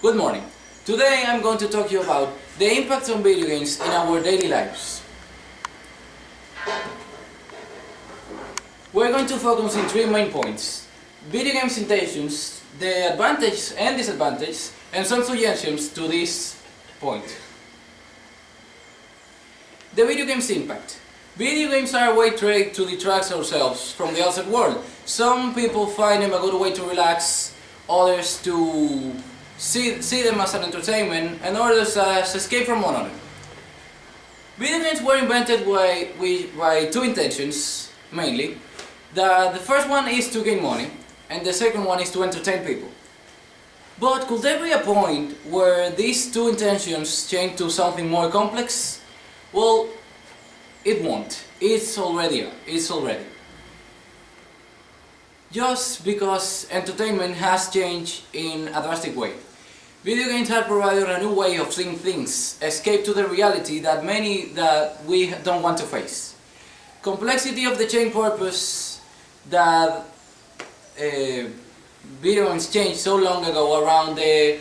Good morning. Today I'm going to talk to you about the impact on video games in our daily lives. We're going to focus on three main points: video games intentions, the advantages and disadvantages, and some suggestions to this point. The video games impact. Video games are a way to detract ourselves from the outside world. Some people find them a good way to relax, others to see them as an entertainment, and others as escape from monotony. Video games were invented by two intentions, mainly. The first one is to gain money, and the second one is to entertain people. But could there be a point where these two intentions change to something more complex? Well, it won't. It's already. Just because entertainment has changed in a drastic way. Video games have provided a new way of seeing things, escape to the reality that we don't want to face. Complexity of the chain purpose that video games changed so long ago, around the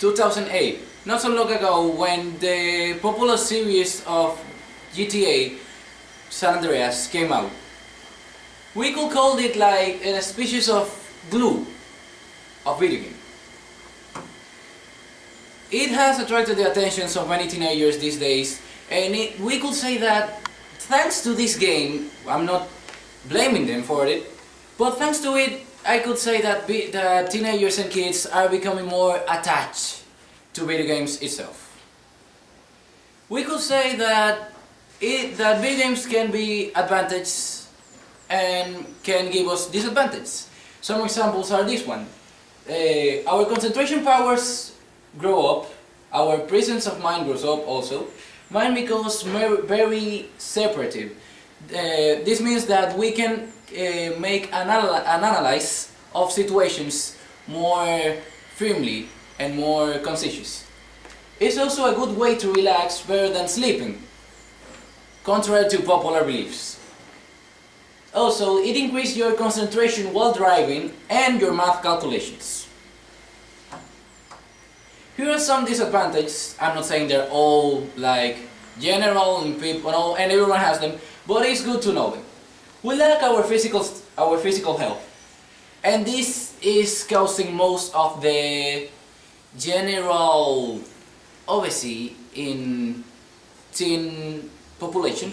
2008. Not so long ago, when the popular series of GTA San Andreas came out. We could call it like a species of glue of video game. It has attracted the attentions of many teenagers these days, and we could say that thanks to this game, I'm not blaming them for it, but thanks to it, I could say that the teenagers and kids are becoming more attached to video games itself. We could say that video games can be advantages and can give us disadvantages. Some examples are this one. Our concentration powers grow up, our presence of mind grows up also. Mind becomes very separative. This means that we can make an analysis of situations more firmly and more conscious. It's also a good way to relax better than sleeping, contrary to popular beliefs. Also, it increases your concentration while driving and your math calculations. Here are some disadvantages. I'm not saying they're all like general and people and everyone has them, but it's good to know them. We lack our physical health, and this is causing most of the general obesity in teen population.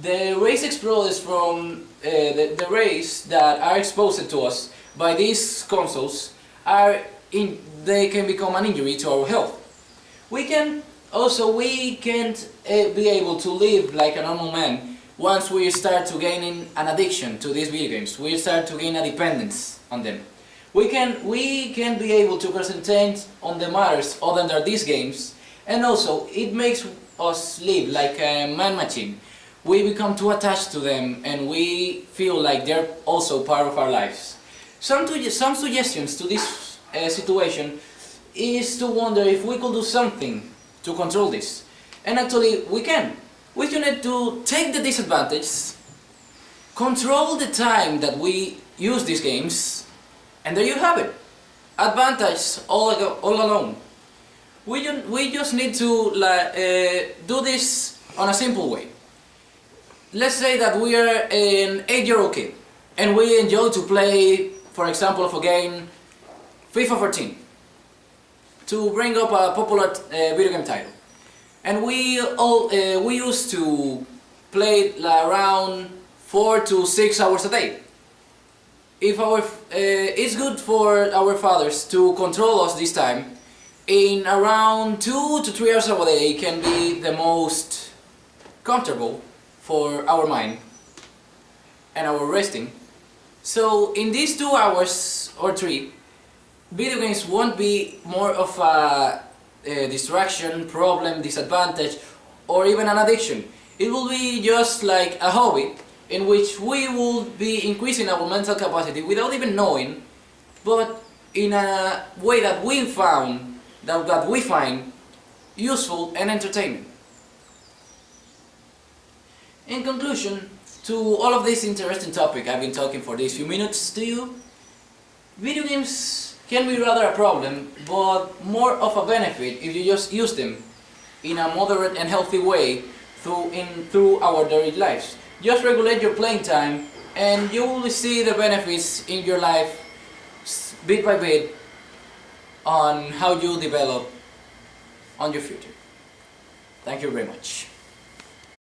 The rays exploded from the rays that are exposed to us by these consoles they can become an injury to our health. We can't be able to live like a normal man once we start to gaining an addiction to these video games. We start to gain a dependence on them. We can't be able to concentrate on the matters other than these games, and also it makes us live like a man-machine. We become too attached to them, and we feel like they're also part of our lives. Some suggestions to this situation is to wonder if we could do something to control this. And actually we can. We just need to take the disadvantages, control the time that we use these games, and there you have it. Advantage all alone. We just need to do this on a simple way. Let's say that we are an 8-year-old kid and we enjoy to play, for example, of a game FIFA 14, to bring up a popular video game title, and we used to play around 4 to 6 hours a day. If it's good for our fathers to control us this time, in around 2 to 3 hours a day can be the most comfortable for our mind and our resting. So in these 2 hours or 3, video games won't be more of a distraction, problem, disadvantage, or even an addiction. It will be just like a hobby in which we will be increasing our mental capacity without even knowing, but in a way that we find useful and entertaining. In conclusion, to all of this interesting topic I've been talking for these few minutes to you, video games can be rather a problem, but more of a benefit if you just use them in a moderate and healthy way through our daily lives. Just regulate your playing time and you will see the benefits in your life bit by bit on how you develop on your future. Thank you very much.